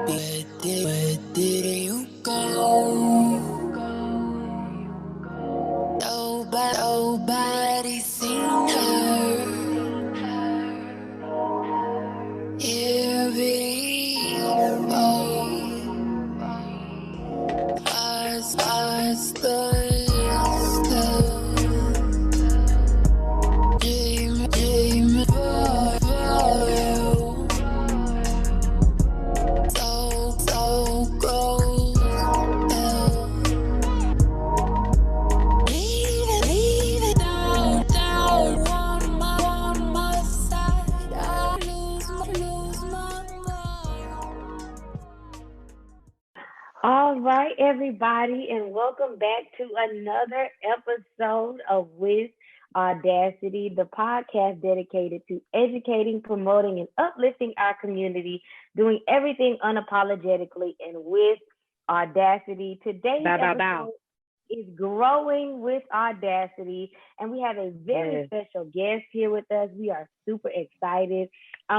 Where did you go? Nobody seen her. Here before. What's the dream for you? So close. Leave it down on my side. I lose my mind. All right, everybody, and welcome back to another episode of With Audacity, the podcast dedicated to educating, promoting, and uplifting our community, doing everything unapologetically and with audacity. Today's episode is Growing with Audacity, and we have a very special guest here with us. We are super excited.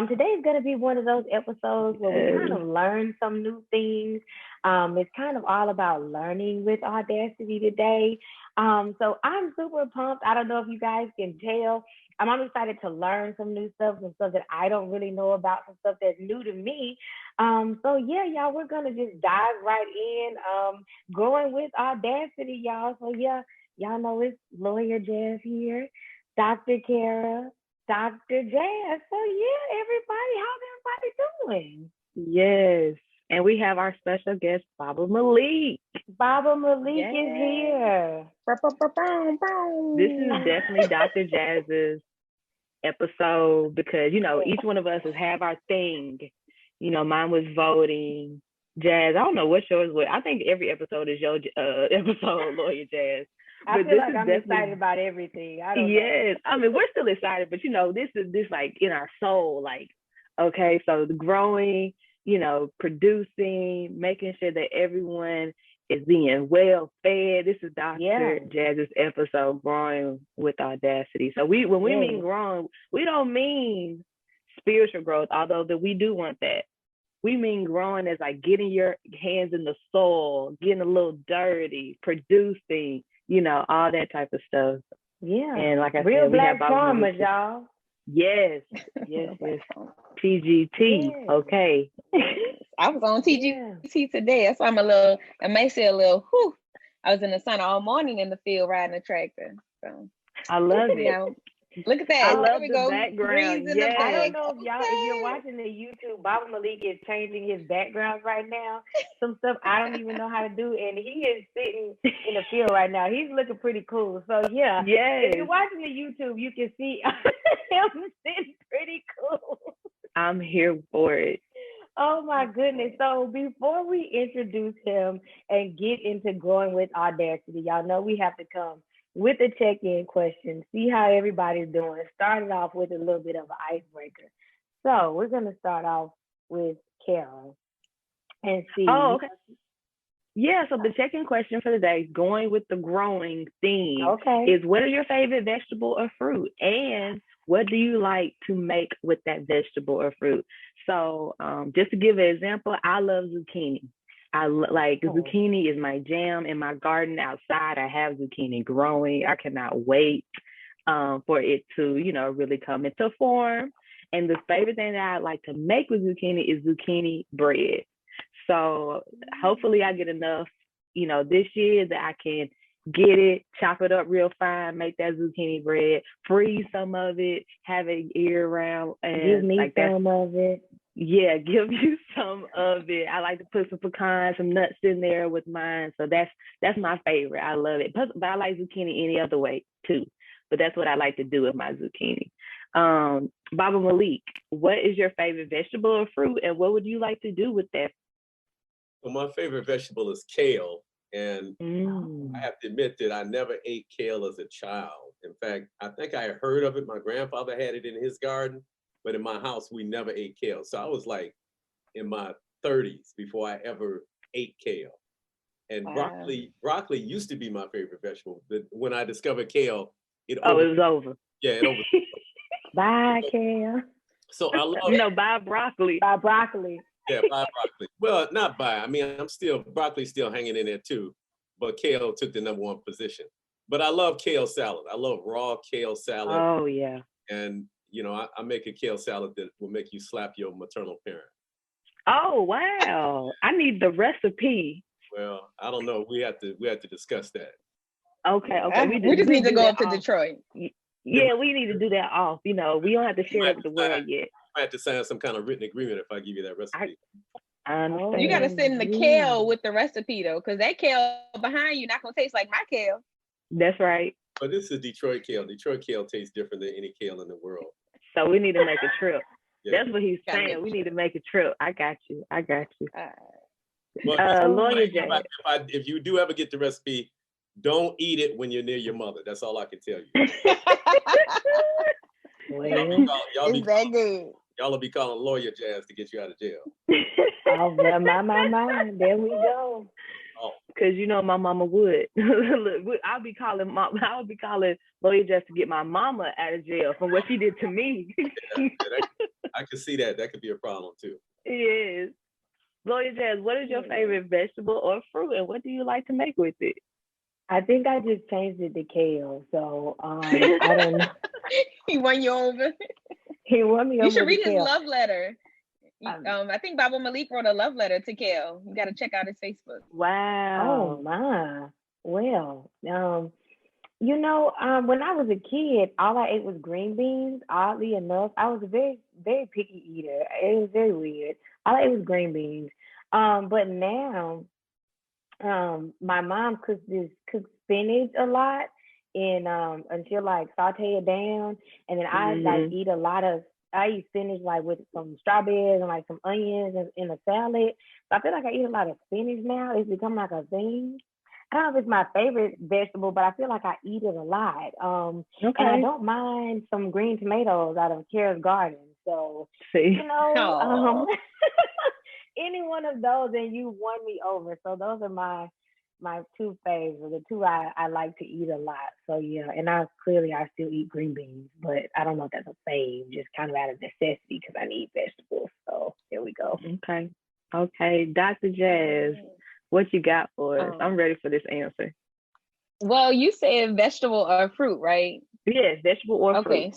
Today is going to be one of those episodes where we kind of learn some new things. It's kind of all about learning with Audacity today. So I'm super pumped. I don't know if you guys can tell. I'm excited to learn some new stuff, some stuff that I don't really know about, some stuff that's new to me. So yeah, y'all, we're gonna just dive right in. Growing with Audacity, y'all. So yeah, y'all know it's Lawyer Jas here, Dr. Kara, Dr. Jas. So yeah, everybody, how's everybody doing? Yes. And we have our special guest, Baba Malik. Baba Malik is here. This is definitely Dr. Jas's episode because, each one of us has have our thing. Mine was voting. Jas, I don't know what yours was. I think every episode is your episode, Lawyer Jas. I feel like I'm excited about everything. I don't know. I mean, we're still excited, but, this is this like in our soul. Like, okay, so the growing, producing, making sure that everyone is being well fed. This is Dr. Jas's episode, Growing with Audacity. So when we mean growing, we don't mean spiritual growth, although that we do want that. We mean growing as like getting your hands in the soil, getting a little dirty, producing, all that type of stuff. Yeah. And like I real said, black farmers, y'all. Yes. PGT. Yes. Okay. I was on TGT today. That's why I may say a little, whew. I was in the sun all morning in the field riding a tractor. So I love it. Look at that. I love the background. I don't know if you're watching the YouTube, Baba Malik is changing his backgrounds right now. Some stuff I don't even know how to do. And he is sitting in the field right now. He's looking pretty cool. So yeah. If you're watching the YouTube, you can see him sitting pretty cool. I'm here for it. Oh my goodness. So before we introduce him and get into Growing with Audacity, y'all know we have to come with a check-in question, see how everybody's doing. Started off with a little bit of an icebreaker. So we're going to start off with Carol and see. Oh, okay. Yeah, so the check-in question for today, going with the growing theme, is what are your favorite vegetable or fruit? And what do you like to make with that vegetable or fruit? So just to give an example, I love zucchini. Zucchini is my jam. In my garden outside, I have zucchini growing. I cannot wait for it to, really come into form. And the favorite thing that I like to make with zucchini is zucchini bread. So hopefully I get enough, this year that I can get it, chop it up real fine, make that zucchini bread, freeze some of it, have it year round. And give me some of it. Yeah, give you some of it. I like to put some pecans, some nuts in there with mine. So that's my favorite. I love it. But I like zucchini any other way too. But that's what I like to do with my zucchini. Baba Malik, what is your favorite vegetable or fruit, and what would you like to do with that? Well, my favorite vegetable is kale. And I have to admit that I never ate kale as a child. In fact, I think I heard of it. My grandfather had it in his garden. But in my house, we never ate kale. So I was like in my 30s before I ever ate kale. And broccoli used to be my favorite vegetable. But when I discovered kale, it was over. Yeah, it over. Bye, kale. So I love buy broccoli. Buy broccoli. Yeah, buy broccoli. Well, not buy. I mean, broccoli's still hanging in there too, but kale took the #1 position. But I love kale salad. I love raw kale salad. Oh yeah. And I make a kale salad that will make you slap your maternal parent. Oh wow! I need the recipe. Well, I don't know. We have to discuss that. Okay. We just need to go up to Detroit. Yeah, we need to do that off. We don't have to share it with the world yet. I have to sign some kind of written agreement if I give you that recipe. I understand. You got to send the kale with the recipe though, because that kale behind you not gonna taste like my kale. That's right. But this is Detroit kale. Detroit kale tastes different than any kale in the world. So we need to make a trip. Yeah. That's what he's saying. We need to make a trip. I got you. Well, Lawyer Jas. If you do ever get the recipe, don't eat it when you're near your mother. That's all I can tell you. Y'all will be calling Lawyer Jas to get you out of jail. Oh, my. There we go. Because my mama would. I'll be calling Lawyer Jas to get my mama out of jail from what she did to me. I can see that. That could be a problem too. Yes. Lawyer Jas, what is your favorite vegetable or fruit, and what do you like to make with it? I think I just changed it to kale. So I don't know. He won you over. He won me over. You should read his kale. love letter. I think Baba Malik wrote a love letter to Kale. You got to check out his Facebook. Wow. Oh my. Well, when I was a kid, all I ate was green beans. Oddly enough, I was a very, very picky eater. It was very weird. All I ate was green beans. But now, my mom cooks spinach a lot, and she'll like saute it down, and then I eat spinach like with some strawberries and like some onions in a salad. So I feel like I eat a lot of spinach now. It's become like a thing. I don't know if it's my favorite vegetable, but I feel like I eat it a lot. And I don't mind some green tomatoes out of Kara's garden. So, any one of those, and you won me over. So those are my two favorites, the two I like to eat a lot. So yeah, and I still eat green beans, but I don't know if that's a fave, just kind of out of necessity because I need vegetables. So here we go. Okay, Dr. Jas, what you got for us? I'm ready for this answer. Well, you said vegetable or fruit, right? Yes, vegetable or fruit. Okay,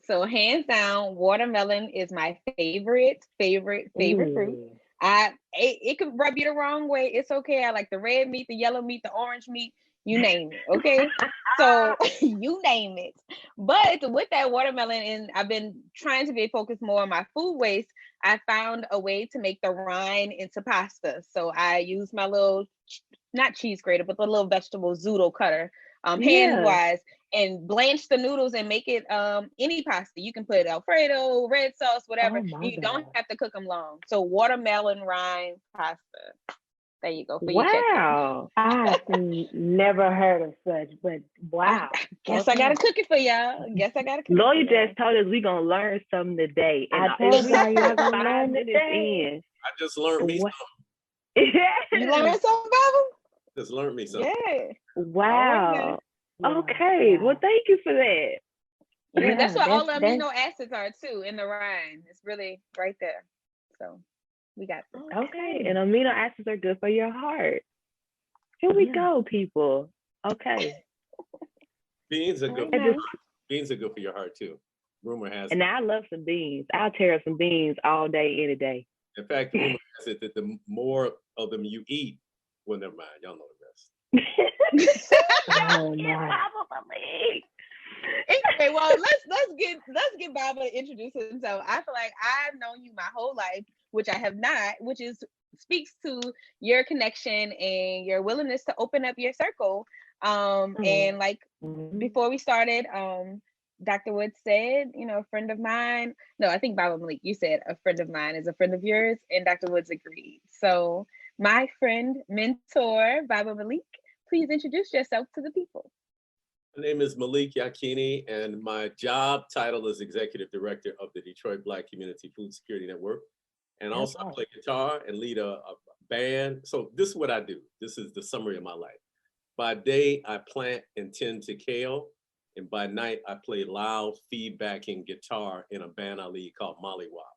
so hands down, watermelon is my favorite fruit. It could rub you the wrong way. It's okay. I like the red meat, the yellow meat, the orange meat, you name it. Okay. So you name it. But with that watermelon, and I've been trying to be focused more on my food waste, I found a way to make the rind into pasta. So I use my little, not cheese grater, but the little vegetable zoodle cutter, hand wise, and blanch the noodles and make it any pasta. You can put Alfredo, red sauce, whatever. You don't have to cook them long. So watermelon rind pasta. There you go. Wow. I've never heard of such, but wow. Guess I gotta cook it for y'all. Lawyer Jas told us we're gonna learn something today. And I told y'all gonna learn today. I just learned me something. You learned something, Baba? Just learned me something. Yeah. Wow. Okay. Well, thank you for that. Yeah, that's what all the amino acids are too in the rind. It's really right there. So we got this. Okay. And amino acids are good for your heart. Here we go, people. Okay. Beans are good. Beans are good for your heart too. Rumor has it. And I love some beans. I'll tear up some beans all day, any day. In fact, rumor has it that the more of them you eat, well, never mind. Y'all know the rest. Oh my. Anyway, well, let's get Baba to introduce himself. I feel like I've known you my whole life, which I have not, which speaks to your connection and your willingness to open up your circle. And like before we started, Dr. Woods said, a friend of mine. No, I think Baba Malik, you said a friend of mine is a friend of yours, and Dr. Woods agreed. So my friend, mentor, Baba Malik, please introduce yourself to the people. My name is Malik Yakini, and my job title is Executive Director of the Detroit Black Community Food Security Network. And also I play guitar and lead a band. So this is what I do. This is the summary of my life. By day, I plant and tend to kale. And by night, I play loud feedbacking guitar in a band I lead called Molly Wop.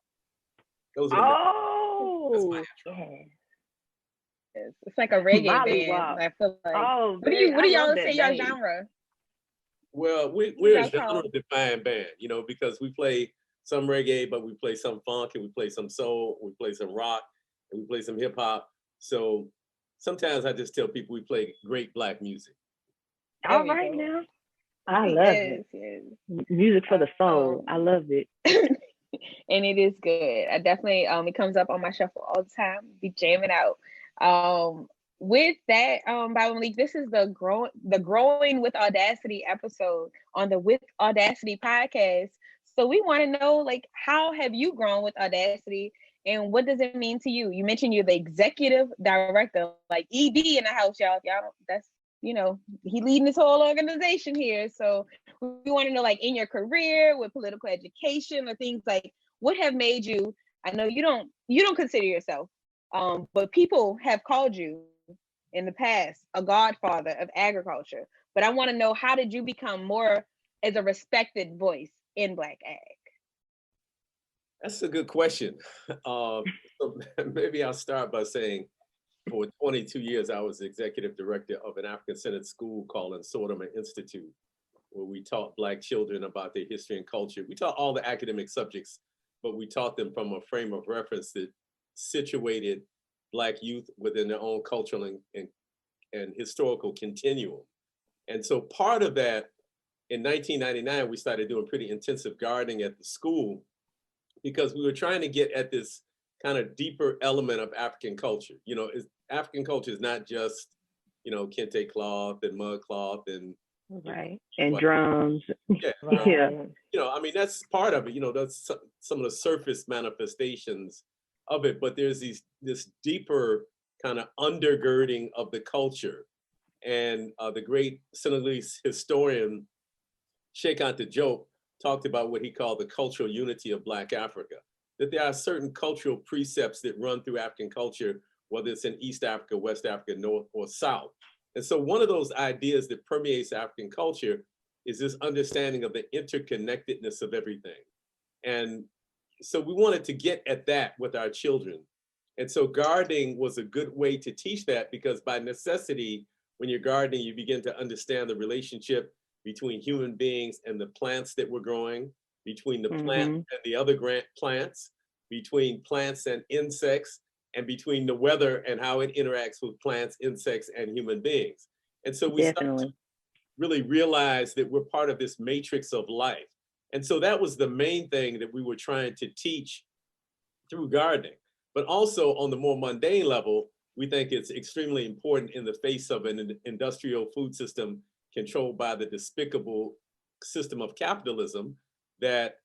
Oh, yes. It's like a reggae Malik band. I feel like. Oh, What do y'all say y'all genre? Well, we're a genre-defined band, you know, because we play some reggae, but we play some funk, and we play some soul, we play some rock, and we play some hip hop. So sometimes I just tell people we play great Black music. All right now. I love it. Yes. Music for the soul. I love it. And it is good. I definitely it comes up on my shuffle all the time. Be jamming out. With that, by Malik, this is the Growing with Audacity episode on the With Audacity podcast. So we want to know, like, how have you grown with Audacity, and what does it mean to you? You mentioned you're the executive director, like ED in the house, y'all. If y'all don't, that's, you know, he leading this whole organization here. So we want to know, like, in your career with political education or things like, what have made you? I know you don't consider yourself, but people have called you in the past a godfather of agriculture. But I want to know, how did you become more as a respected voice in Black ag? That's a good question. So maybe I'll start by saying, for 22 years, I was executive director of an African-centered school called Nsodoma Institute, where we taught Black children about their history and culture. We taught all the academic subjects, but we taught them from a frame of reference that situated Black youth within their own cultural and historical continuum. And so part of that, in 1999, we started doing pretty intensive gardening at the school, because we were trying to get at this kind of deeper element of African culture. You know, African culture is not just, you know, kente cloth and mud cloth and right, and drums. Yeah, right. Yeah. You know, I mean, that's part of it. You know, that's some of the surface manifestations of it. But there's this deeper kind of undergirding of the culture. And the great Senegalese historian Cheikh Anta Diop talked about what he called the cultural unity of Black Africa. That there are certain cultural precepts that run through African culture, whether it's in East Africa, West Africa, North or South. And so one of those ideas that permeates African culture is this understanding of the interconnectedness of everything. And so we wanted to get at that with our children. And so gardening was a good way to teach that, because by necessity, when you're gardening, you begin to understand the relationship between human beings and the plants that we're growing, between the plant and the other plants, between plants and insects, and between the weather and how it interacts with plants, insects, and human beings. And so we started to really realize that we're part of this matrix of life. And so that was the main thing that we were trying to teach through gardening. But also on the more mundane level, we think it's extremely important in the face of an industrial food system controlled by the despicable system of capitalism, that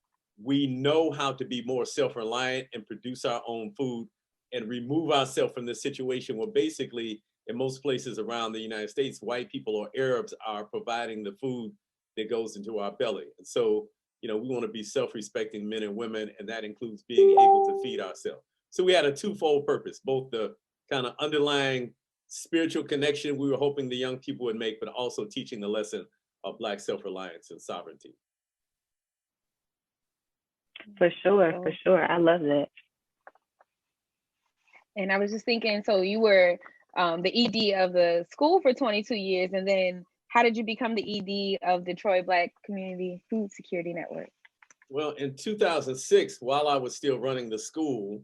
we know how to be more self-reliant and produce our own food and remove ourselves from this situation where basically in most places around the United States, white people or Arabs are providing the food that goes into our belly. And so, you know, we want to be self-respecting men and women, and that includes being able to feed ourselves. So we had a twofold purpose, both the kind of underlying spiritual connection we were hoping the young people would make, but also teaching the lesson of Black self-reliance and sovereignty. For sure. I love that. And I was just thinking, so you were the ED of the school for 22 years, and then how did you become the ED of Detroit Black Community Food Security Network? Well, in 2006, while I was still running the school,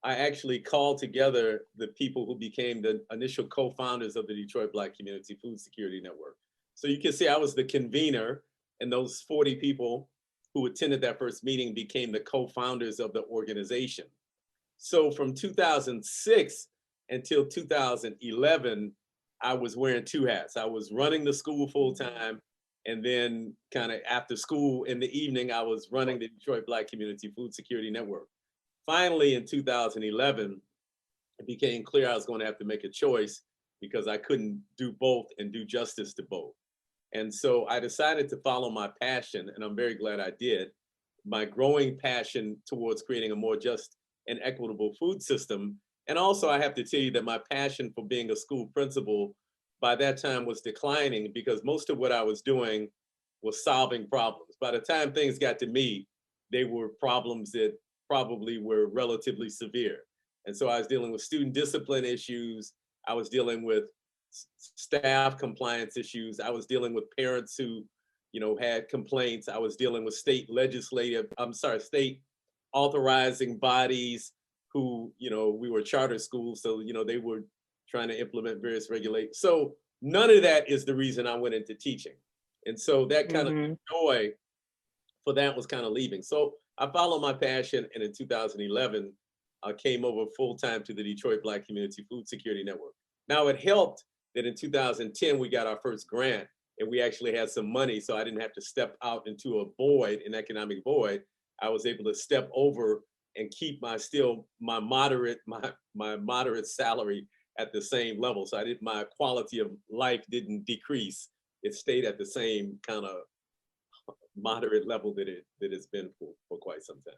I actually called together the people who became the initial co-founders of the Detroit Black Community Food Security Network. So you can see I was the convener, and those 40 people who attended that first meeting became the co-founders of the organization. So from 2006 until 2011, I was wearing two hats. I was running the school full time, and then kind of after school in the evening, I was running the Detroit Black Community Food Security Network. Finally, in 2011, it became clear I was going to have to make a choice, because I couldn't do both and do justice to both. And so I decided to follow my passion, and I'm very glad I did, my growing passion towards creating a more just and equitable food system. And also I have to tell you that my passion for being a school principal by that time was declining, because most of what I was doing was solving problems. By the time things got to me, they were problems that probably were relatively severe. And so I was dealing with student discipline issues. I was dealing with staff compliance issues. I was dealing with parents who, had complaints. I was dealing with state authorizing bodies who, we were charter schools. So, they were trying to implement various regulations. So none of that is the reason I went into teaching. And so that kind of joy for that was kind of leaving. So I followed my passion, and in 2011, I came over full-time to the Detroit Black Community Food Security Network. Now it helped that in 2010, we got our first grant, and we actually had some money, so I didn't have to step out into a void, an economic void. I was able to step over and keep my moderate salary at the same level. So my quality of life didn't decrease. It stayed at the same kind of moderate level that it's been for quite some time.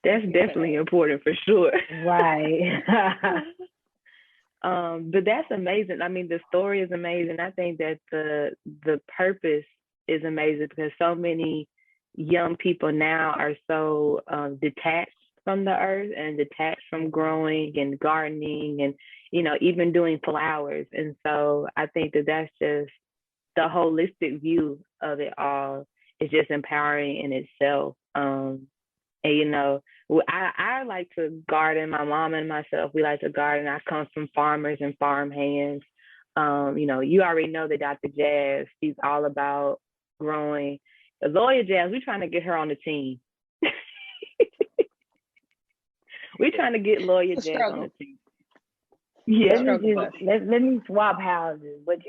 That's definitely important for sure. Right. But that's amazing. I mean, the story is amazing. I think that the purpose is amazing because so many young people now are so detached from the earth and detached from growing and gardening and, even doing flowers. And so I think that that's just the holistic view of it all is just empowering in itself. And, I like to garden. My mom and myself, we like to garden. I come from farmers and farm hands. You already know that Dr. Jas, she's all about growing. Lawyer Jas, we're trying to get her on the team. We're trying to get Lawyer Jas on the team. Yeah, let me swap houses. But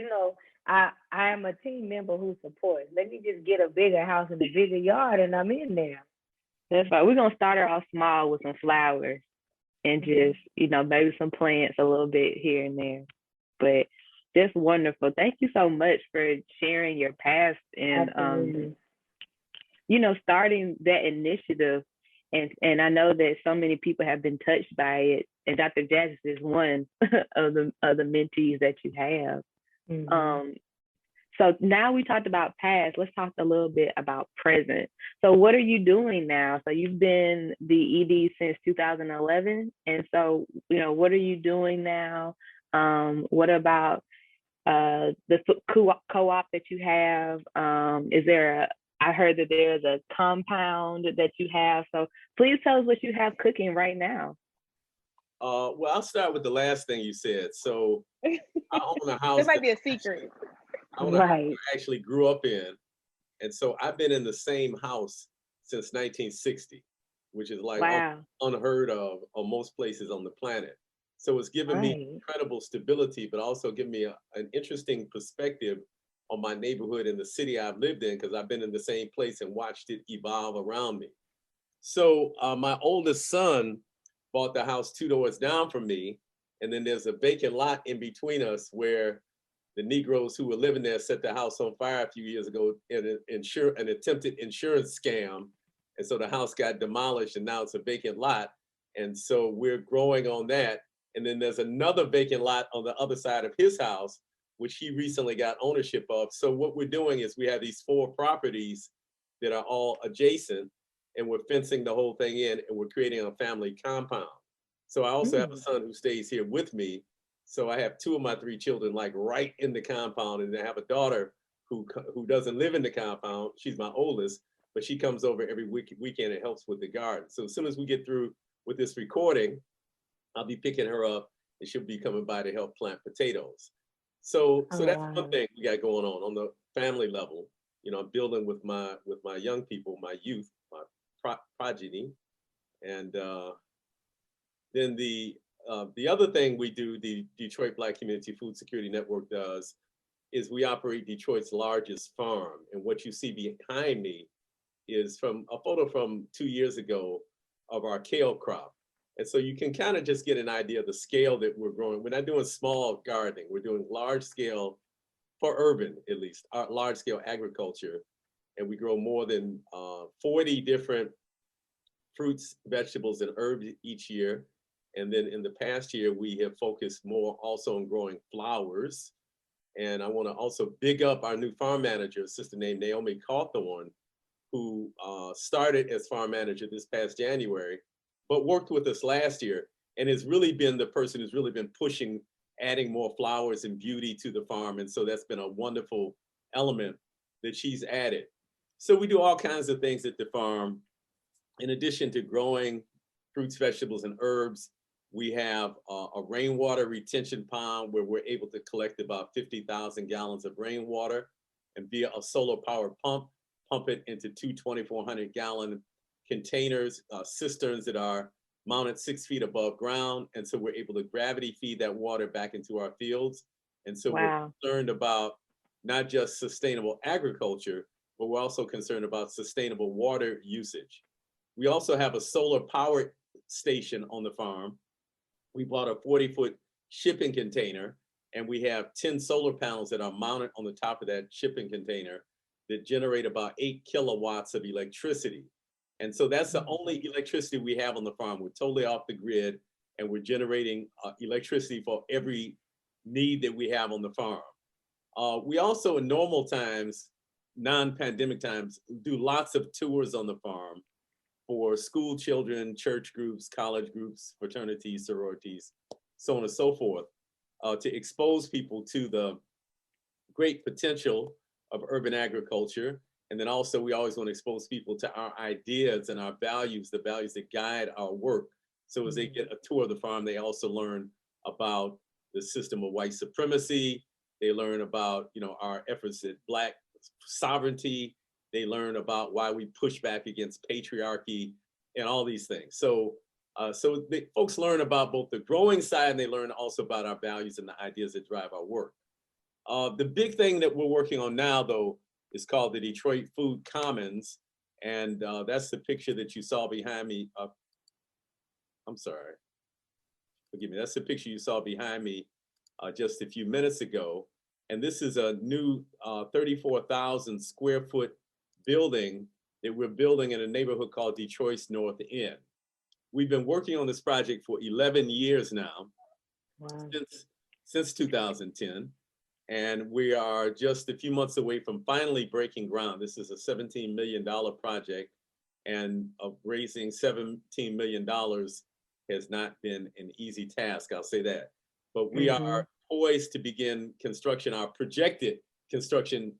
I am a team member who supports. Let me just get a bigger house and a bigger yard, and I'm in there. That's right. We're gonna start her off small with some flowers and just, maybe some plants a little bit here and there. But just wonderful. Thank you so much for sharing your past and starting that initiative. And I know that so many people have been touched by it. And Dr. Jas is one of the mentees that you have. Mm-hmm. So now we talked about past, let's talk a little bit about present. So what are you doing now? So you've been the ED since 2011. And so, what are you doing now? What about the co-op that you have? I heard that there's a compound that you have. So please tell us what you have cooking right now. Well, I'll start with the last thing you said. So I own a house. This might be a secret. I actually grew up in. And so I've been in the same house since 1960, which is like unheard of on most places on the planet. So it's given me incredible stability, but also given me an interesting perspective on my neighborhood and the city I've lived in, because I've been in the same place and watched it evolve around me. So my oldest son bought the house 2 doors down from me. And then there's a vacant lot in between us where the Negroes who were living there set the house on fire a few years ago in an attempted insurance scam. And so the house got demolished and now it's a vacant lot. And so we're growing on that. And then there's another vacant lot on the other side of his house, which he recently got ownership of. So what we're doing is we have these 4 properties that are all adjacent, and we're fencing the whole thing in, and we're creating a family compound. So I also have a son who stays here with me. So I have 2 of my 3 children like right in the compound, and I have a daughter who doesn't live in the compound. She's my oldest, but she comes over every weekend and helps with the garden. So as soon as we get through with this recording, I'll be picking her up, and she'll be coming by to help plant potatoes. So that's one thing we got going on the family level. I'm building with my young people, my youth, my progeny, and then the other thing we do, the Detroit Black Community Food Security Network does, is we operate Detroit's largest farm. And what you see behind me is from a photo from 2 years ago of our kale crop. And so you can kind of just get an idea of the scale that we're growing. We're not doing small gardening. We're doing large scale, for urban at least, large scale agriculture. And we grow more than 40 different fruits, vegetables, and herbs each year. And then in the past year, we have focused more also on growing flowers. And I want to also big up our new farm manager, a sister named Naomi Cawthorn, who started as farm manager this past January, but worked with us last year and has really been the person who's really been pushing, adding more flowers and beauty to the farm. And so that's been a wonderful element that she's added. So we do all kinds of things at the farm. In addition to growing fruits, vegetables, and herbs, we have a rainwater retention pond where we're able to collect about 50,000 gallons of rainwater, and via a solar powered pump it into two 2,400-gallon containers, cisterns that are mounted 6 feet above ground. And so we're able to gravity feed that water back into our fields. And so we're concerned about not just sustainable agriculture, but we're also concerned about sustainable water usage. We also have a solar powered station on the farm. We bought a 40-foot shipping container, and we have 10 solar panels that are mounted on the top of that shipping container that generate about 8 kilowatts of electricity. And so that's the only electricity we have on the farm. We're totally off the grid, and we're generating electricity for every need that we have on the farm. We also, in normal times, non-pandemic times, do lots of tours on the farm for school children, church groups, college groups, fraternities, sororities, so on and so forth, to expose people to the great potential of urban agriculture. And then also we always want to expose people to our ideas and our values, the values that guide our work. So as they get a tour of the farm, they also learn about the system of white supremacy. They learn about, our efforts at Black sovereignty. They learn about why we push back against patriarchy and all these things. So the folks learn about both the growing side, and they learn also about our values and the ideas that drive our work. The big thing that we're working on now, though, is called the Detroit Food Commons. And that's the picture that you saw behind me. I'm sorry, forgive me. That's the picture you saw behind me just a few minutes ago. And this is a new 34,000 square foot building that we're building in a neighborhood called Detroit's North End. We've been working on this project for 11 years now, since 2010. And we are just a few months away from finally breaking ground. This is a $17 million project, and raising $17 million has not been an easy task, I'll say that. But we are poised to begin construction. Our projected construction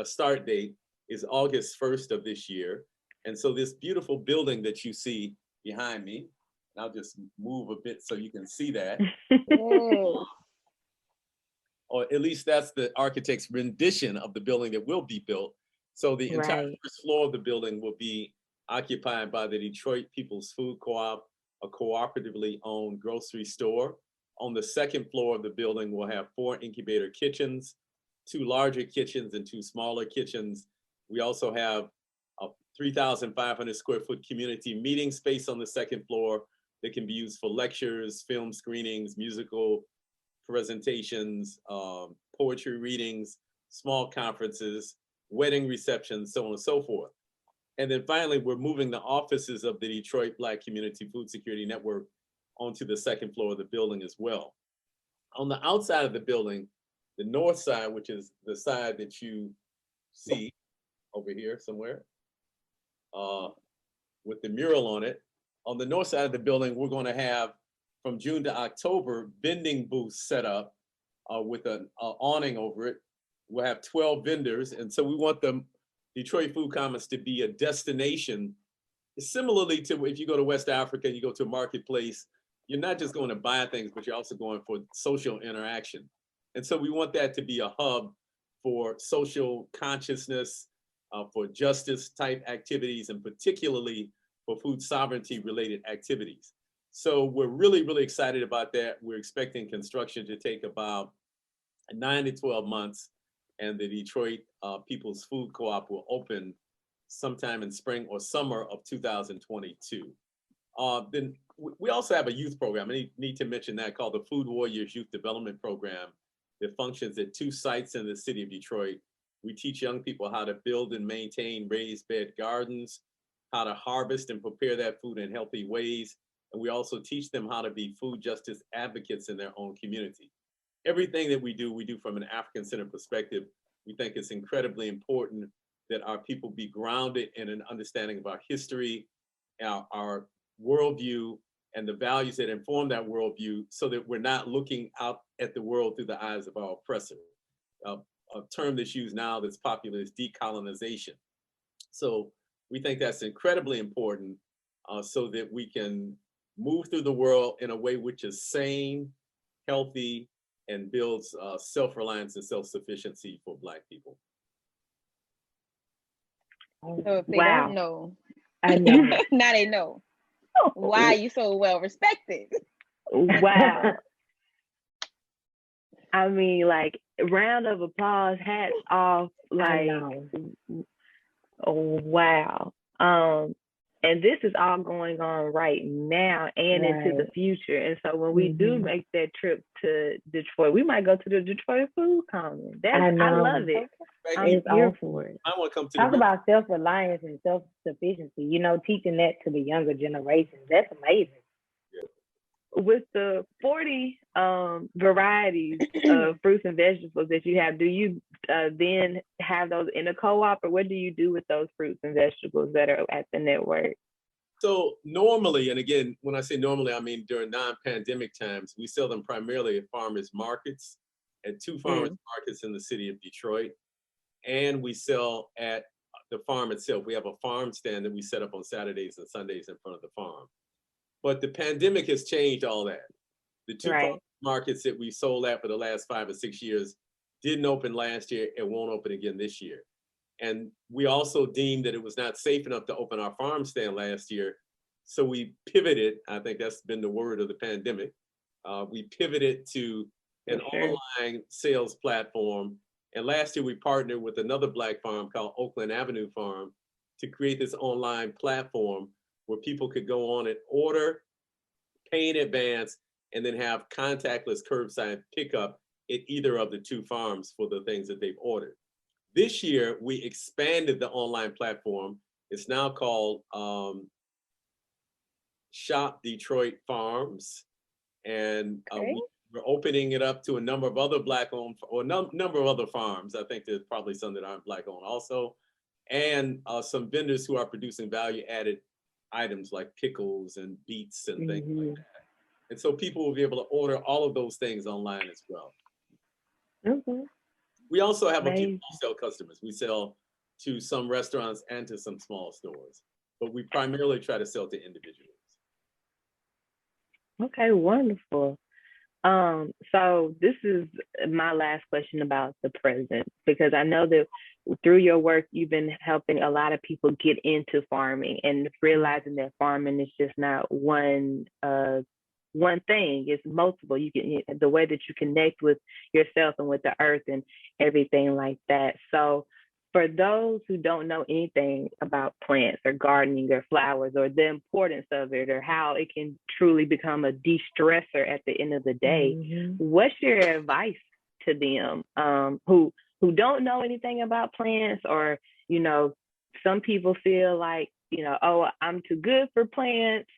start date is August 1st of this year. And so this beautiful building that you see behind me, and I'll just move a bit so you can see that. Or at least that's the architect's rendition of the building that will be built. So the entire first floor of the building will be occupied by the Detroit People's Food Co-op, a cooperatively owned grocery store. On the second floor of the building, we'll have 4 incubator kitchens, 2 larger kitchens and 2 smaller kitchens. We also have a 3,500 square foot community meeting space on the second floor that can be used for lectures, film screenings, musical presentations, poetry readings, small conferences, wedding receptions, so on and so forth. And then finally, we're moving the offices of the Detroit Black Community Food Security Network onto the second floor of the building as well. On the outside of the building, the north side, which is the side that you see over here somewhere, with the mural on it, on the north side of the building, we're going to have, from June to October, vending booths set up with an awning over it. We'll have 12 vendors. And so we want the Detroit Food Commons to be a destination, similarly to if you go to West Africa and you go to a marketplace, you're not just going to buy things, but you're also going for social interaction. And so we want that to be a hub for social consciousness, for justice type activities, and particularly for food sovereignty related activities. So we're really, really excited about that. We're expecting construction to take about 9 to 12 months, and the Detroit People's Food Co-op will open sometime in spring or summer of 2022. Then we also have a youth program. I need to mention that, called the Food Warriors Youth Development Program, that functions at 2 sites in the city of Detroit. We teach young people how to build and maintain raised bed gardens, how to harvest and prepare that food in healthy ways. And we also teach them how to be food justice advocates in their own community. Everything that we do from an African-centered perspective. We think it's incredibly important that our people be grounded in an understanding of our history, our worldview, and the values that inform that worldview, so that we're not looking out at the world through the eyes of our oppressor. A term that's used now that's popular is decolonization. So we think that's incredibly important, so that we can move through the world in a way which is sane, healthy, and builds self-reliance and self-sufficiency for Black people. So if they don't know, I know. now they know. Why are you so well respected? Wow. I mean, like, round of applause, hats off, like, oh, wow. And this is all going on right now and into the future. And so when we do make that trip to Detroit, we might go to the Detroit Food Common. I love it. I'm all for it. I want to come to talk about self-reliance and self-sufficiency, you know, teaching that to the younger generations. That's amazing. With the 40 varieties of fruits and vegetables that you have, do you then have those in a co-op, or what do you do with those fruits and vegetables that are at the network? So normally, and again, when I say normally, I mean during non-pandemic times, we sell them primarily at farmers markets, at 2 farmers markets in the city of Detroit. And we sell at the farm itself. We have a farm stand that we set up on Saturdays and Sundays in front of the farm. But the pandemic has changed all that. The 2 farm markets that we sold at for the last 5 or 6 years didn't open last year and won't open again this year. And we also deemed that it was not safe enough to open our farm stand last year. So we pivoted, I think that's been the word of the pandemic. We pivoted to an online sales platform. And last year we partnered with another Black farm called Oakland Avenue Farm to create this online platform where people could go on and order, pay in advance, and then have contactless curbside pickup at either of the 2 farms for the things that they've ordered. This year, we expanded the online platform. It's now called Shop Detroit Farms. And we're opening it up to a number of other Black-owned, or number of other farms. I think there's probably some that aren't Black-owned also. And some vendors who are producing value-added items like pickles and beets and things like that. And so people will be able to order all of those things online as well. We also have a few wholesale customers. We sell to some restaurants and to some small stores, but we primarily try to sell to individuals. Okay, wonderful. So this is my last question about the present, because I know that through your work, you've been helping a lot of people get into farming and realizing that farming is just not one thing, it's multiple. You can, the way that you connect with yourself and with the earth and everything like that. So for those who don't know anything about plants or gardening or flowers or the importance of it or how it can truly become a de-stressor at the end of the day, what's your advice to them who don't know anything about plants, or, you know, some people feel like, you know, oh, I'm too good for plants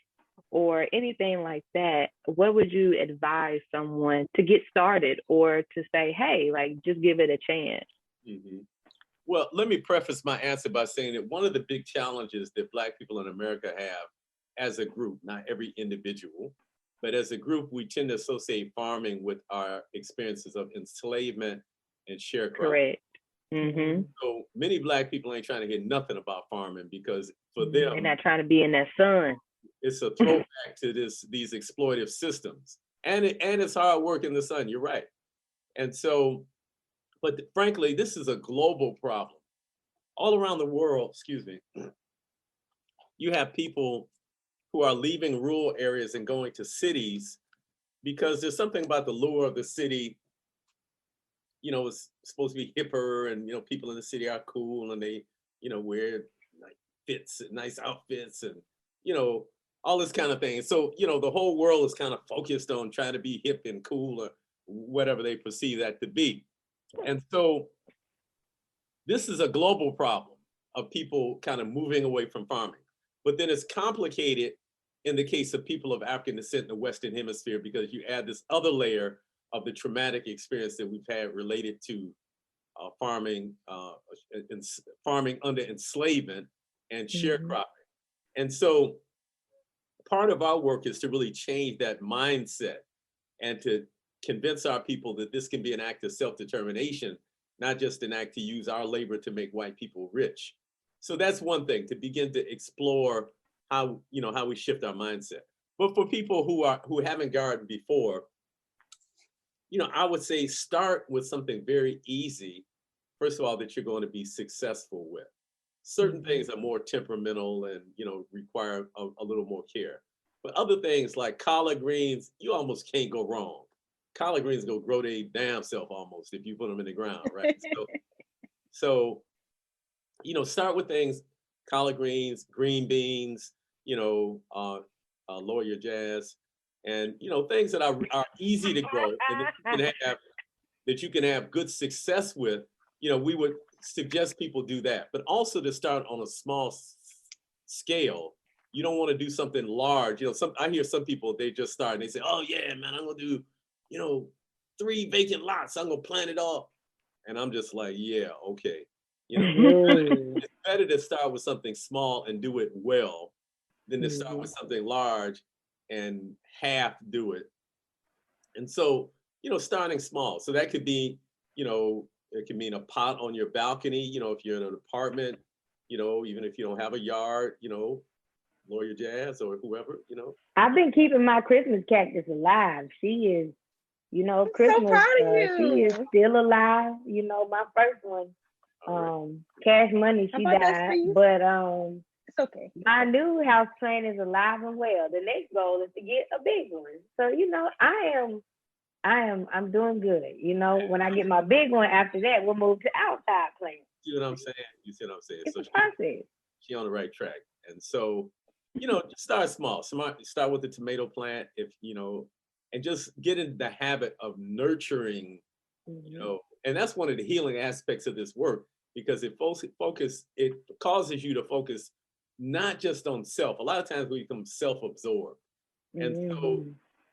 or anything like that? What would you advise someone to get started, or to say, hey, like, just give it a chance? Well, let me preface my answer by saying that one of the big challenges that Black people in America have as a group, not every individual, but as a group, we tend to associate farming with our experiences of enslavement and sharecropping. Correct. So many Black people ain't trying to hear nothing about farming, because for them, they're not trying to be in that sun. It's a throwback to these exploitive systems, and it's hard work in the sun. You're right, and so. But frankly, this is a global problem. All around the world, you have people who are leaving rural areas and going to cities because there's something about the lure of the city. You know, it's supposed to be hipper, and, you know, people in the city are cool, and they, you know, wear like nice outfits, and, you know, all this kind of thing. So, you know, the whole world is kind of focused on trying to be hip and cool, or whatever they perceive that to be. And so this is a global problem of people kind of moving away from farming. But then it's complicated in the case of people of African descent in the Western Hemisphere, because you add this other layer of the traumatic experience that we've had related to farming, farming under enslavement and sharecropping. And so part of our work is to really change that mindset and to convince our people that this can be an act of self-determination, not just an act to use our labor to make white people rich. So that's one thing, to begin to explore how we shift our mindset. But for people who haven't gardened before, I would say start with something very easy, first of all, that you're going to be successful with. Certain things are more temperamental and, require a little more care. But other things like collard greens, you almost can't go wrong. Collard greens go grow their damn self almost if you put them in the ground, right? So, start with things, collard greens, green beans, Lawyer Jas, and things that are easy to grow and that you can have good success with. We would suggest people do that, but also to start on a small scale. You don't want to do something large. I hear some people, they just start and they say, "Oh yeah, man, I'm gonna do, 3 vacant lots. I'm gonna plant it all," and I'm just like, "Yeah, okay." It's better to start with something small and do it well than to start with something large and half do it. And so, starting small. So that could be, it can mean a pot on your balcony, if you're in an apartment, even if you don't have a yard, Lawyer Jas or whoever, I've been keeping my Christmas cactus alive. She is, Christmas. So proud of you. She is still alive. My first one, Cash Money, she died. But it's okay. My new house plant is alive and well. The next goal is to get a big one. So, I'm doing good. When I get my big one, after that, we'll move to outside plants. You see what I'm saying? It's so a process. She's on the right track. And so, just start small. Start with the tomato plant, and just get in the habit of nurturing, and that's one of the healing aspects of this work, because it causes you to focus not just on self. A lot of times we become self-absorbed. And so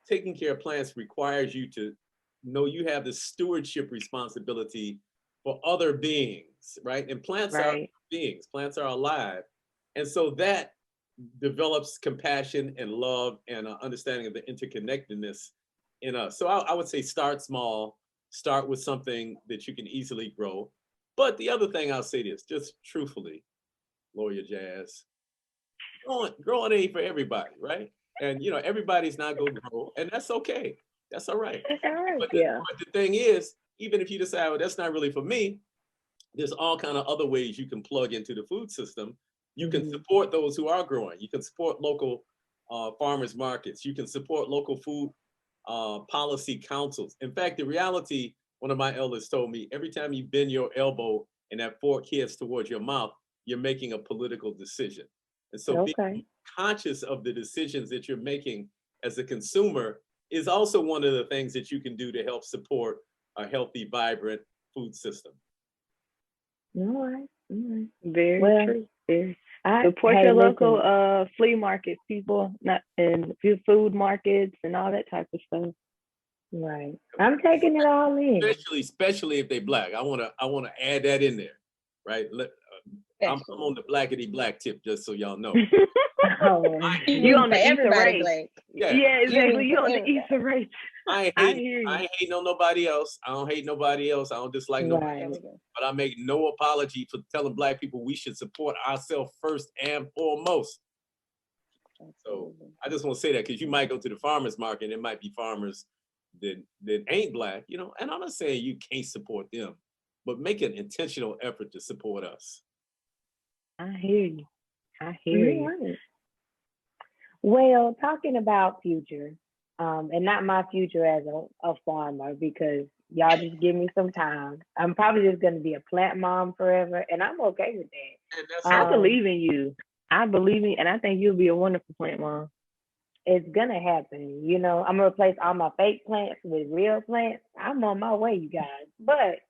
taking care of plants requires you to know you have the stewardship responsibility for other beings, right? And plants are beings, plants are alive. And so that develops compassion and love and an understanding of the interconnectedness in us. So I would say start small, start with something that you can easily grow. But the other thing I'll say is, just truthfully, Lawyer Jas, growing ain't for everybody, right? And everybody's not gonna grow, and that's okay. That's all right. That's all right. But the thing is, even if you decide, well, that's not really for me, there's all kind of other ways you can plug into the food system. You can support those who are growing. You can support local farmers markets. You can support local food policy councils. In fact, the reality, one of my elders told me, every time you bend your elbow and that fork hits towards your mouth, you're making a political decision. And so being conscious of the decisions that you're making as a consumer is also one of the things that you can do to help support a healthy, vibrant food system. All right. Very true. Support your local flea markets, people, and food markets and all that type of stuff. Right. I'm taking it all in. Especially if they Black. I wanna add that in there, right? I'm on the blackity black tip, just so y'all know. You on the everybody Black. Yeah, exactly. You on the Easter race. I ain't hating on nobody else. I don't hate nobody else. I don't dislike nobody else. But I make no apology for telling Black people we should support ourselves first and foremost. So I just want to say that, because you might go to the farmers market and it might be farmers that ain't Black, and I'm not saying you can't support them, but make an intentional effort to support us. I hear you. Right. Well, talking about future, and not my future as a farmer, because y'all just give me some time. I'm probably just going to be a plant mom forever, and I'm okay with that. I believe in you. I believe in you, and I think you'll be a wonderful plant mom. It's going to happen. I'm going to replace all my fake plants with real plants. I'm on my way, you guys. But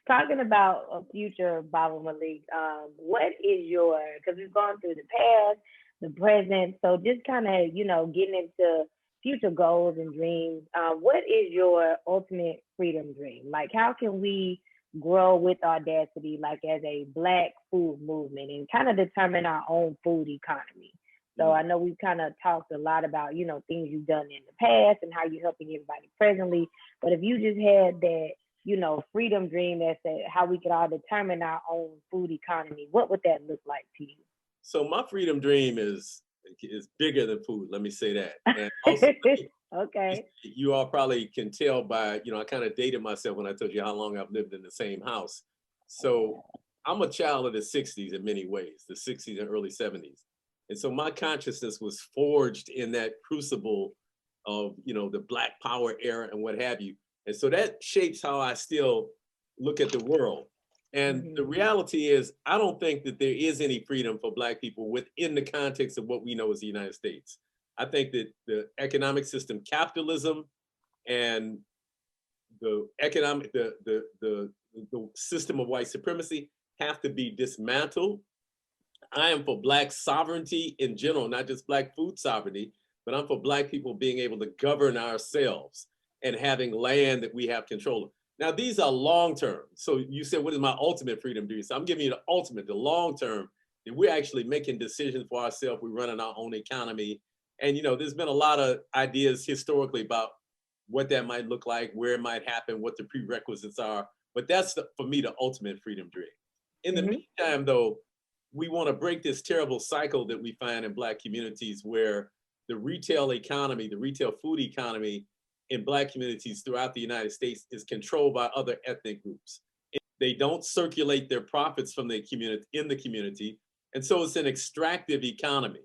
talking about a future, Baba Malik, what is because we've gone through the past, the present, so just kind of, getting into future goals and dreams, what is your ultimate freedom dream? Like, how can we grow with Audacity, like as a Black food movement, and kind of determine our own food economy? So I know we've kind of talked a lot about, you know, things you've done in the past and how you're helping everybody presently. But if you just had that, you know, freedom dream as to how we could all determine our own food economy, what would that look like to you? So my freedom dream is bigger than food. Let me say that. And also, okay. You all probably can tell by, you know, I kind of dated myself when I told you how long I've lived in the same house. So I'm a child of the 60s in many ways, the 60s and early 70s. And so my consciousness was forged in that crucible of, you know, the Black Power era and what have you. And so that shapes how I still look at the world. And the reality is, I don't think that there is any freedom for Black people within the context of what we know as the United States. I think that the economic system, capitalism, and the system of white supremacy have to be dismantled. I am for Black sovereignty in general, not just Black food sovereignty, but I'm for Black people being able to govern ourselves and having land that we have control of. Now, these are long-term. So you said, what is my ultimate freedom dream? So I'm giving you the ultimate, the long-term, that we're actually making decisions for ourselves. We're running our own economy. And, you know, there's been a lot of ideas historically about what that might look like, where it might happen, what the prerequisites are. But that's, for me, the ultimate freedom dream. In the meantime, though, we want to break this terrible cycle that we find in Black communities where the retail economy, the retail food economy in Black communities throughout the United States is controlled by other ethnic groups. They don't circulate their profits from the community in the community. And so it's an extractive economy.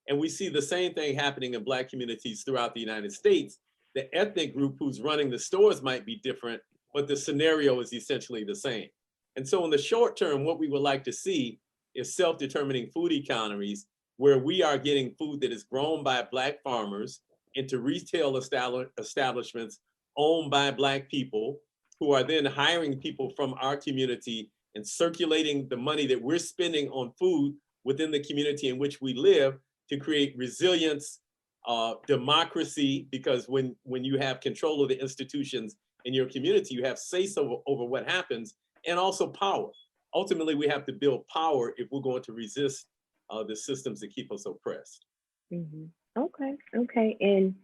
And we see the same thing happening in Black communities throughout the United States. The ethnic group who's running the stores might be different, but the scenario is essentially the same. And so in the short term, what we would like to see is self-determining food economies where we are getting food that is grown by Black farmers into retail establishments owned by Black people, who are then hiring people from our community and circulating the money that we're spending on food within the community in which we live to create resilience, democracy, because when you have control of the institutions in your community, you have say-so over what happens, and also power. Ultimately, we have to build power if we're going to resist the systems that keep us oppressed. Okay. And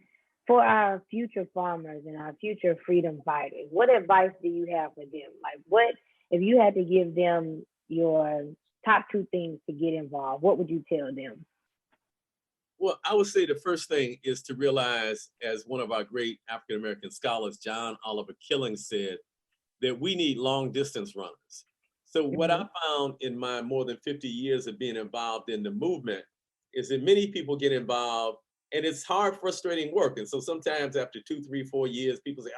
for our future farmers and our future freedom fighters, what advice do you have for them? Like, what, if you had to give them your top 2 things to get involved, what would you tell them? Well, I would say the first thing is to realize, as one of our great African-American scholars, John Oliver Killing, said, that we need long distance runners. So what I found in my more than 50 years of being involved in the movement is that many people get involved and it's hard, frustrating work. And so sometimes after 2, 3, 4 years, people say,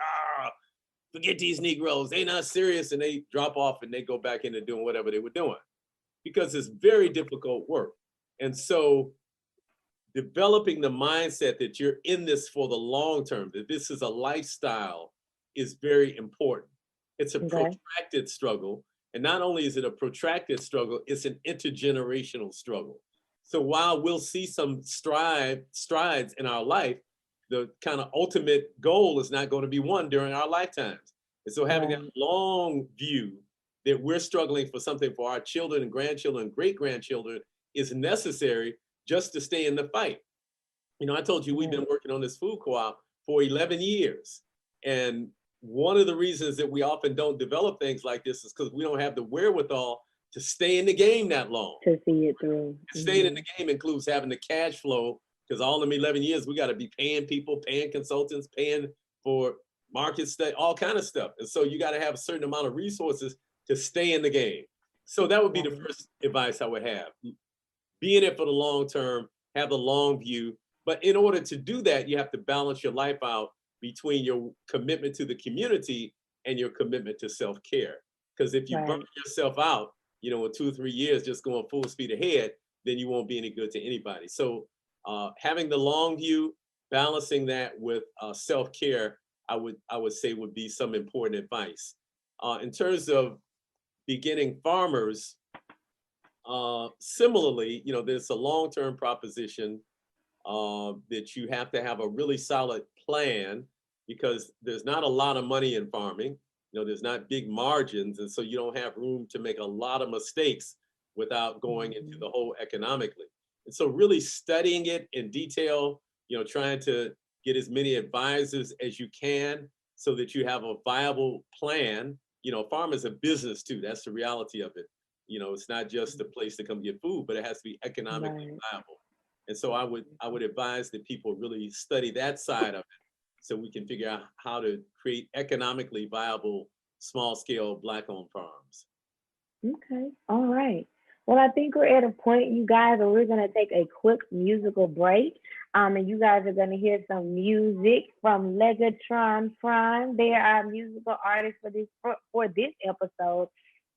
forget these Negroes, they not serious, and they drop off and they go back into doing whatever they were doing because it's very difficult work. And so developing the mindset that you're in this for the long term, that this is a lifestyle, is very important. It's a protracted struggle. And not only is it a protracted struggle, it's an intergenerational struggle. So while we'll see some strides in our life, the kind of ultimate goal is not going to be won during our lifetimes. And so having that long view that we're struggling for something for our children and grandchildren and great-grandchildren is necessary just to stay in the fight. You know, I told you we've been working on this food co-op for 11 years. And one of the reasons that we often don't develop things like this is because we don't have the wherewithal to stay in the game that long. To see it through. Staying in the game includes having the cash flow, because all them 11 years, we got to be paying people, paying consultants, paying for market study, all kind of stuff. And so you got to have a certain amount of resources to stay in the game. So that would be the first advice I would have. Be in it for the long term, have the long view. But in order to do that, you have to balance your life out between your commitment to the community and your commitment to self-care. Because if you burn yourself out, you know, in 2 or 3 years, just going full speed ahead, then you won't be any good to anybody. So having the long view, balancing that with self-care, I would say would be some important advice. In terms of beginning farmers, similarly, you know, there's a long-term proposition that you have to have a really solid plan because there's not a lot of money in farming. You know, there's not big margins, and so you don't have room to make a lot of mistakes without going into the whole economically. And so really studying it in detail, you know, trying to get as many advisors as you can so that you have a viable plan. You know, farm is a business too. That's the reality of it. You know, it's not just a place to come get food, but it has to be economically viable. And so I would advise that people really study that side of it so we can figure out how to create economically viable, small scale Black-owned farms. Okay, all right. Well, I think we're at a point, you guys, where we're going to take a quick musical break. And you guys are going to hear some music from Legatron Prime. They are our musical artists for this episode.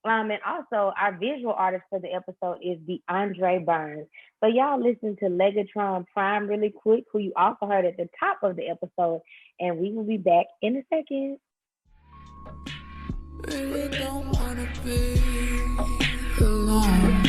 And also our visual artist for the episode is DeAndre Burns. So y'all listen to Legatron Prime really quick, who you also heard at the top of the episode. And we will be back in a second. Really don't wanna be alone.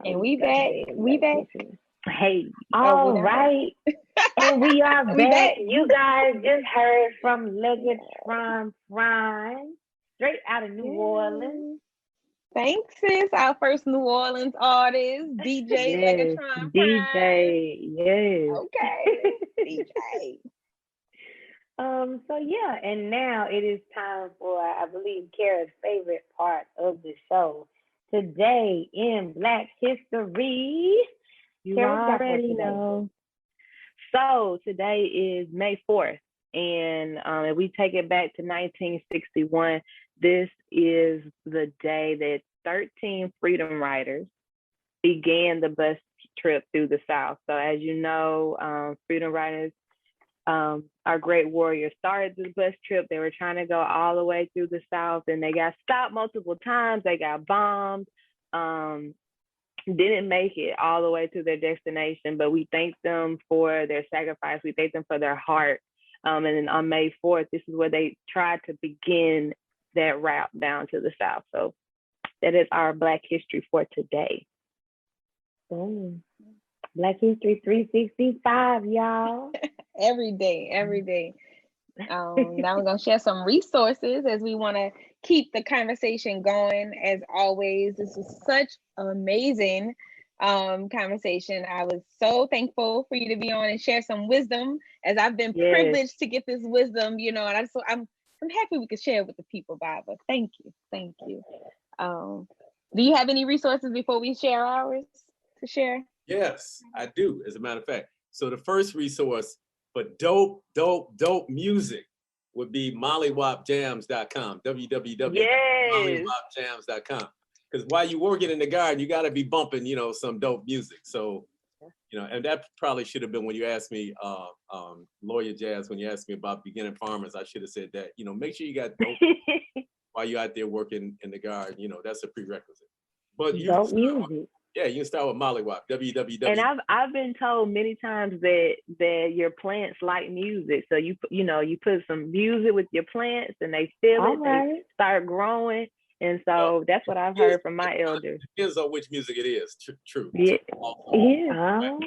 And we back. Hey. All right. And we are back. You guys just heard from Legatron Prime, straight out of New Orleans. Thanks, sis. Our first New Orleans artist, DJ Legatron Prime. DJ, yes. Okay, DJ. So yeah, and now it is time for, I believe, Kara's favorite part of the show. Today in Black History. You already know. So today is May 4th, and if we take it back to 1961, this is the day that 13 freedom riders began the bus trip through the South. So as you know, freedom riders, our great warriors, started the bus trip. They were trying to go all the way through the South, and they got stopped multiple times. They got bombed. Didn't make it all the way to their destination, but we thank them for their sacrifice. We thank them for their heart. And then on May 4th, this is where they tried to begin that route down to the South. So that is our Black history for today. Black History 365, y'all. Every day. Now we're going to share some resources as we want to keep the conversation going. As always, this is such an amazing conversation. I was so thankful for you to be on and share some wisdom, as I've been privileged to get this wisdom, you know, and I'm happy we could share it with the people, Baba. Thank you. Do you have any resources before we share ours to share? Yes, I do, as a matter of fact. So the first resource for dope music would be mollywopjams.com, www.mollywopjams.com. Because while you're working in the garden, you got to be bumping, you know, some dope music. So, you know, and that probably should have been when you asked me, Lawyer Jas, when you asked me about beginning farmers, I should have said that, you know, make sure you got dope while you're out there working in the garden. You know, that's a prerequisite. But you dope music. Yeah, you can start with Mollywop, www. And I've been told many times that your plants like music. So you put some music with your plants and they feel it, they start growing. And so that's what I've heard from my elders. Depends on which music it is, true. Yeah.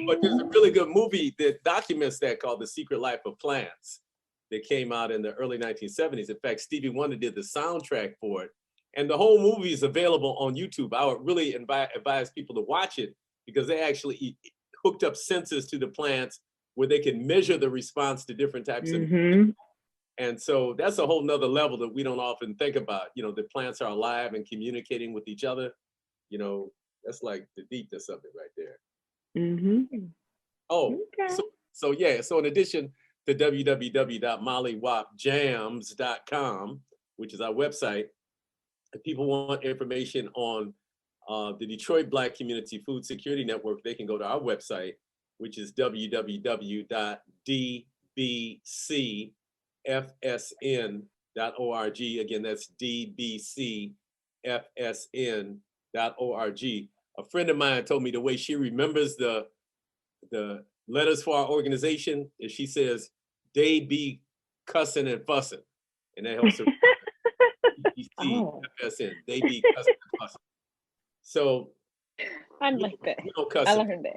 But there's a really good movie that documents that called The Secret Life of Plants that came out in the early 1970s. In fact, Stevie Wonder did the soundtrack for it. And the whole movie is available on YouTube. I would really advise people to watch it because they actually hooked up sensors to the plants where they can measure the response to different types of nutrients. And so that's a whole nother level that we don't often think about. You know, the plants are alive and communicating with each other. You know, that's like the deepness of it right there. Oh, okay. So yeah, so in addition to www.malikwapjams.com, which is our website, if people want information on the Detroit Black Community Food Security Network, they can go to our website, which is www.dbcfsn.org. Again, that's dbcfsn.org. A friend of mine told me the way she remembers the letters for our organization is she says, "They be cussing and fussing," and that helps her. DBCFSN, they be cussing and fussing. So I like that. We don't cuss. I learned that.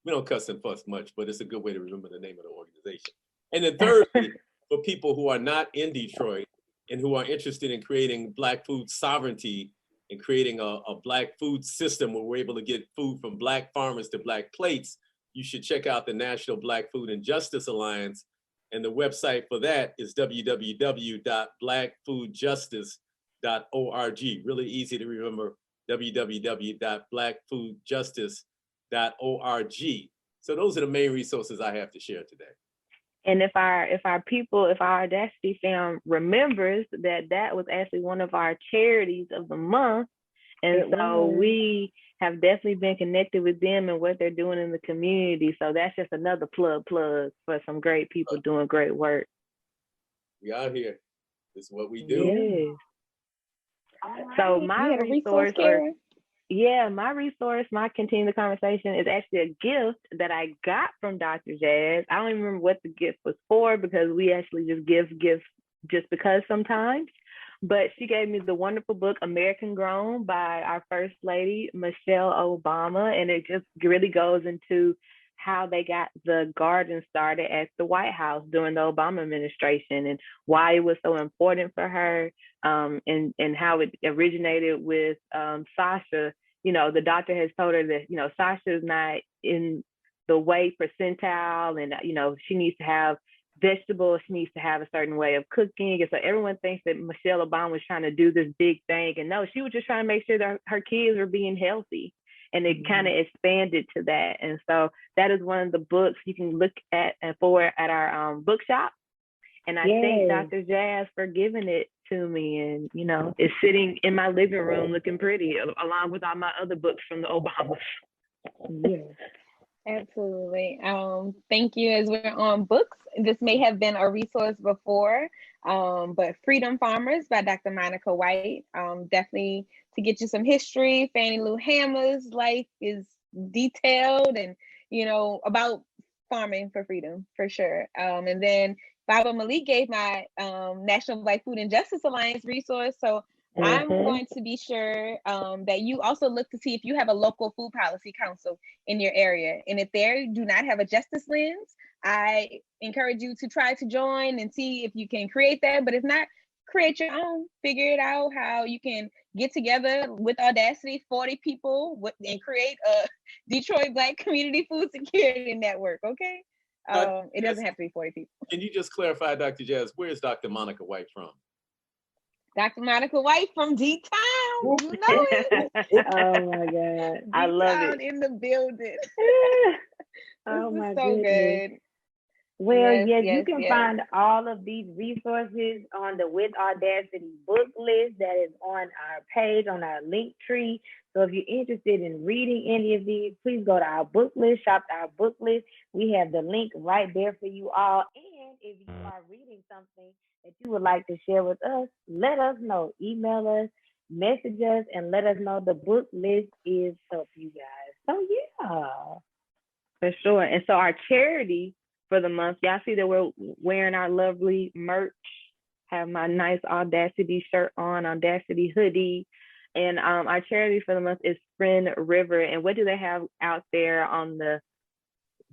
We don't cuss and fuss much, but it's a good way to remember the name of the organization. And then thirdly, for people who are not in Detroit and who are interested in creating Black food sovereignty and creating a Black food system where we're able to get food from Black farmers to Black plates, you should check out the National Black Food and Justice Alliance. And the website for that is www.blackfoodjustice.org. Really easy to remember, www.blackfoodjustice.org. So those are the main resources I have to share today. And if our Audacity fam remembers that was actually one of our charities of the month. And so we have definitely been connected with them and what they're doing in the community. So that's just another plug for some great people doing great work. We out here. This is what we do. Yes. So my resource, my continue the conversation is actually a gift that I got from Dr. Jas. I don't even remember what the gift was for because we actually just give gifts just because sometimes. But she gave me the wonderful book, American Grown, by our First Lady, Michelle Obama. And it just really goes into how they got the garden started at the White House during the Obama administration and why it was so important for her, and how it originated with Sasha. You know, the doctor has told her that, you know, Sasha's not in the weight percentile and, you know, she needs to have vegetables, she needs to have a certain way of cooking. And so everyone thinks that Michelle Obama was trying to do this big thing. And no, she was just trying to make sure that her kids were being healthy. And it kind of expanded to that. And so that is one of the books you can look at and for at our bookshop. And I thank Dr. Jas for giving it to me. And, you know, it's sitting in my living room looking pretty along with all my other books from the Obamas. Yes. Absolutely. Thank you. As we're on books, this may have been a resource before, but Freedom Farmers by Dr. Monica White, definitely to get you some history. Fannie Lou Hamer's life is detailed and, you know, about farming for freedom for sure. And then Baba Malik gave my National Black Food and Justice Alliance resource. So I'm going to be sure that you also look to see if you have a local food policy council in your area. And if they do not have a justice lens, I encourage you to try to join and see if you can create that. But if not, create your own. Figure it out how you can get together with Audacity, 40 people, and create a Detroit Black Community Food Security Network, okay? It doesn't have to be 40 people. Can you just clarify, Dr. Jas, where is Dr. Monica White from? Dr. Monica White from D-Town, you know it. Oh my God. I love it. In the building. Oh my so goodness. good. Well, yes, you can find all of these resources on the With Audacity book list that is on our page, on our link tree. So if you're interested in reading any of these, please go to our book list, shop our book list. We have the link right there for you all. And if you are reading something that you would like to share with us, let us know. Email us, message us, and let us know. The book list is up, you guys. So yeah. For sure. And so our charity for the month, y'all see that we're wearing our lovely merch. Have my nice Audacity shirt on, Audacity hoodie. And our charity for the month is Friend River. And what do they have out there on the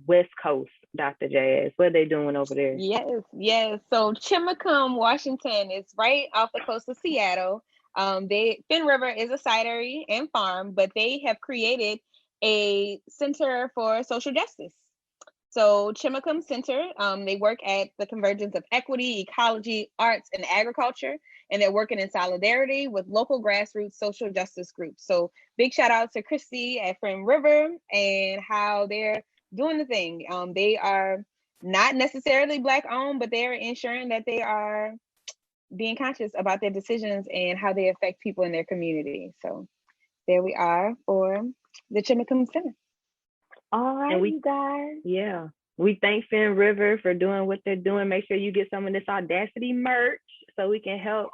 West Coast, Dr. Jas? What are they doing over there? Yes. So Chimacum, Washington is right off the coast of Seattle. Friend River is a cidery and farm, but they have created a center for social justice. So Chimicum Center, they work at the convergence of equity, ecology, arts, and agriculture, and they're working in solidarity with local grassroots social justice groups. So big shout out to Christy at Friend River and how they're doing the thing. They are not necessarily Black owned, but they're ensuring that they are being conscious about their decisions and how they affect people in their community. So there we are for the Chimicum Center. All right, you guys. Yeah. We thank Finn River for doing what they're doing. Make sure you get some of this Audacity merch so we can help,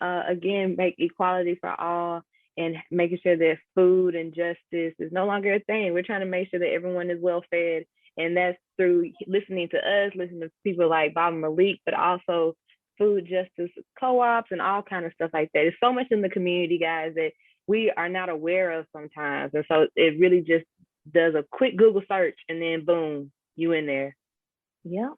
again, make equality for all and making sure that food and justice is no longer a thing. We're trying to make sure that everyone is well fed. And that's through listening to us, listening to people like Bob and Malik, but also food justice co-ops and all kind of stuff like that. There's so much in the community, guys, that we are not aware of sometimes. And so it really just does a quick Google search and then boom, you in there. Yep.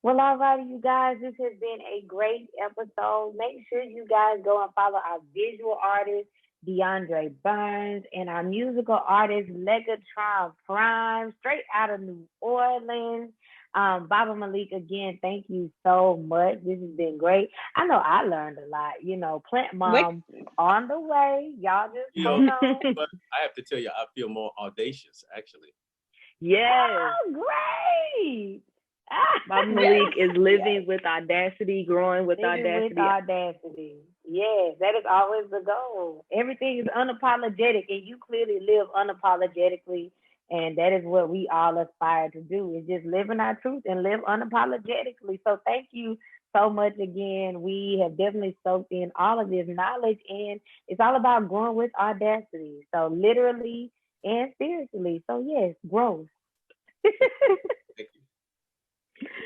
Well, all right, you guys, this has been a great episode. Make sure you guys go and follow our visual artist, DeAndre Burns, and our musical artist, Legatron Prime, straight out of New Orleans. Baba Malik, again, thank you so much. This has been great. I know I learned a lot. You know, Plant Mom on the way. Y'all just hold on. But I have to tell you, I feel more audacious, actually. Yes. Oh, great. Baba Malik is living with audacity, growing with audacity. With audacity. Yes, that is always the goal. Everything is unapologetic, and you clearly live unapologetically. And that is what we all aspire to do, is just live in our truth and live unapologetically. So thank you so much again. We have definitely soaked in all of this knowledge, and it's all about growing with audacity. So literally and spiritually. So yes, growth. Thank you.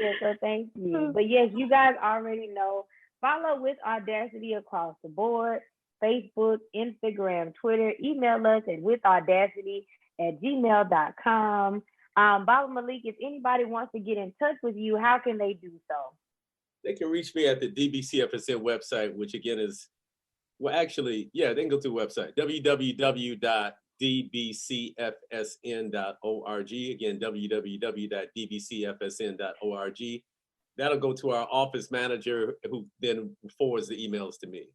Yeah, so thank you. But yes, you guys already know, follow With Audacity across the board, Facebook, Instagram, Twitter. Email us at withaudacity@gmail.com. Baba Malik, if anybody wants to get in touch with you, how can they do so? They can reach me at the DBCFSN website, which again is, well, actually, yeah, they can go to the website, www.dbcfsn.org. Again, www.dbcfsn.org. That'll go to our office manager, who then forwards the emails to me.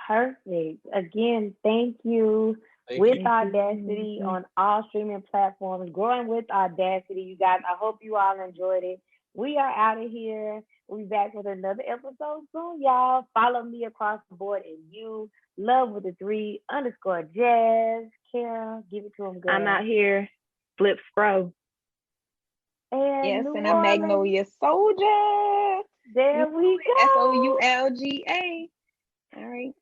Perfect. Again, thank you. With Audacity on all streaming platforms, growing with Audacity. You guys, I hope you all enjoyed it. We are out of here. We'll be back with another episode soon, y'all. Follow me across the board and you. Love with the 3 _Jas. Kara, give it to them, girl. I'm out here. Flip Spro. And yes, New and Orleans. I'm Magnolia Soldier. There we go. SOULGA. All right.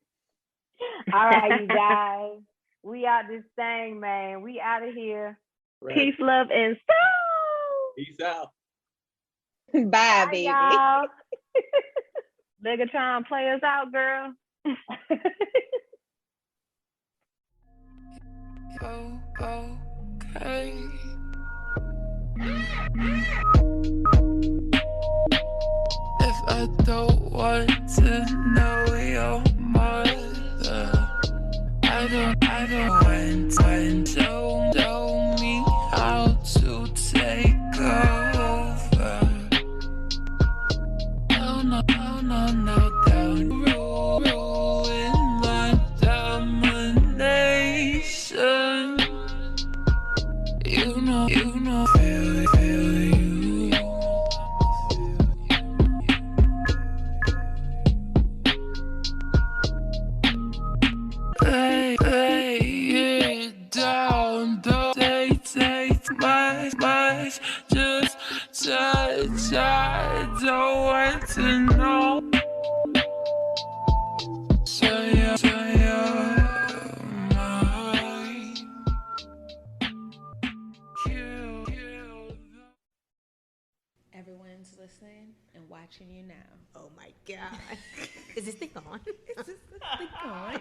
All right, you guys. We out this thing, man. We out of here. Right. Peace, love, and soul. Peace out. Bye, baby. Y'all. Legatron, play us out, girl. Okay. If I don't want to know your mother, I don't want to show me how to take over. No, don't ruin my domination. You know, feel you. Lay it down, don't take much, just touch. I don't want to know. Say mind. Everyone's listening and watching you now. Oh my God. Is this thing on? Is this thing on?